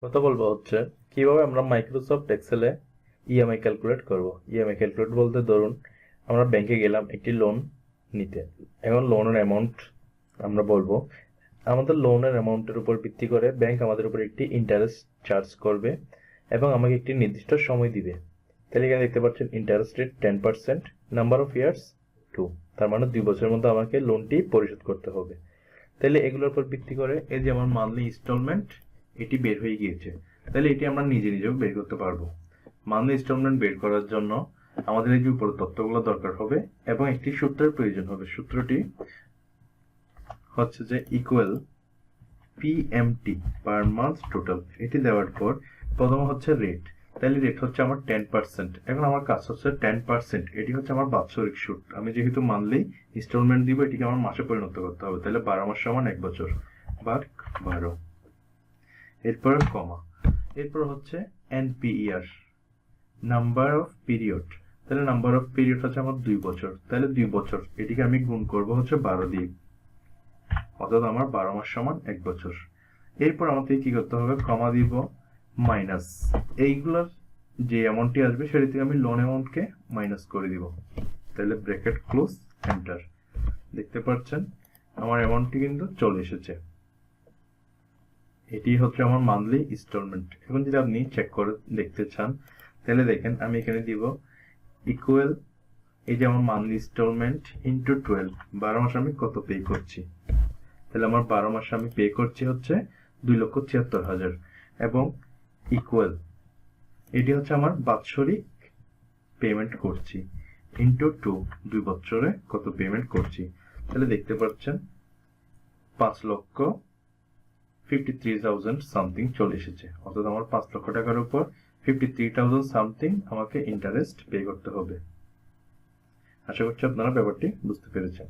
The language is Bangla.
কথা বলবো হচ্ছে কিভাবে আমরা মাইক্রোসফট এক্সেলে ইএমআই ক্যালকুলেট করব। ইএমআই ক্যালকুলেট বলতে ধরুন আমরা ব্যাংকে গেলাম একটি লোন নিতে। এখন লোনের অ্যামাউন্ট আমরা বলবো, আমাদের লোনের অ্যামাউন্টের উপর ভিত্তি করে ব্যাংক আমাদের উপর একটি ইন্টারেস্ট চার্জ করবে এবং আমাকে একটি নির্দিষ্ট সময় দিবে। তাহলে এখানে দেখতে পাচ্ছেন interest rate 10%, number of years 2, তার মানে 2 বছরের মধ্যে আমাকে লোনটি পরিশোধ করতে হবে। তাহলে এগুলোর উপর ভিত্তি করে এই যে আমার মান্থলি ইনস্টলমেন্ট এটি বের হয়ে গিয়েছে। তাহলে এটি আমরা নিজে নিজেও বের করতে পারবো। মান্থলি ইনস্টলমেন্ট বের করার জন্য আমাদের এই যে উপরের তথ্যগুলো দরকার হবে এবং একটি সূত্রের প্রয়োজন হবে। সূত্রটি হচ্ছে যে equal PMT, per month total. এটি দেওয়ার পর প্রথম হচ্ছে রেট। তাহলে রেট হচ্ছে আমার 10%। এখন আমার কাজ হচ্ছে 10%, এটি হচ্ছে আমার বাৎসরিক সুদ। আমি যেহেতু মান্থলি ইনস্টলমেন্ট দিব, এটিকে আমার মাসে পরিণত করতে হবে। তাহলে 12 মাস সমান 1 বছর, ভাগ 12। এরপর কমা, এরপর হচ্ছে এনপিইআর, নাম্বার অফ পিরিয়ড। তাহলে নাম্বার অফ পিরিয়ড হচ্ছে আমার 2 বছর। তাহলে 2 বছর এটিকে আমি গুণ করব হচ্ছে 12 দিয়ে, অর্থাৎ আমার 12 মাস সমান 1 বছর। এরপর আমাদের কি করতে হবে, কমা দিব, মাইনাস এইগুলোর যে অ্যামাউন্টটি আসবে সেটি থেকে আমি লোন অ্যামাউন্টকে মাইনাস করে দিব। তাহলে ব্র্যাকেট ক্লোজ, এন্টার। দেখতে পাচ্ছেন আমার অ্যামাউন্টটি কিন্তু চলে এসেছে। এটি হচ্ছে আমার মান্থলি ইনস্টলমেন্ট। এখন যদি আপনি চেক করে দেখতে চান তাহলে দেখেন আমি এখানে দিব ইকুয়াল, এই যে আমার মান্থলি ইনস্টলমেন্ট ইনটু 12, 12 মাস আমি কত পে করছি। তাহলে আমার 12 মাসে আমি পে করছি হচ্ছে 2,76,000 এবং ইকুয়াল, এটি হচ্ছে আমার বাৎসরিক পেমেন্ট করছি ইনটু 2 বছরে কত পেমেন্ট করছি। তাহলে দেখতে পাচ্ছেন 5,53,000 সামথিং চলে এসেছে, অর্থাৎ আমার 5 লক্ষ টাকার উপর 53,000 সামথিং আমাকে ইন্টারেস্ট পে করতে হবে। আশা করছি আপনারা ব্যাপারটি বুঝতে পেরেছেন।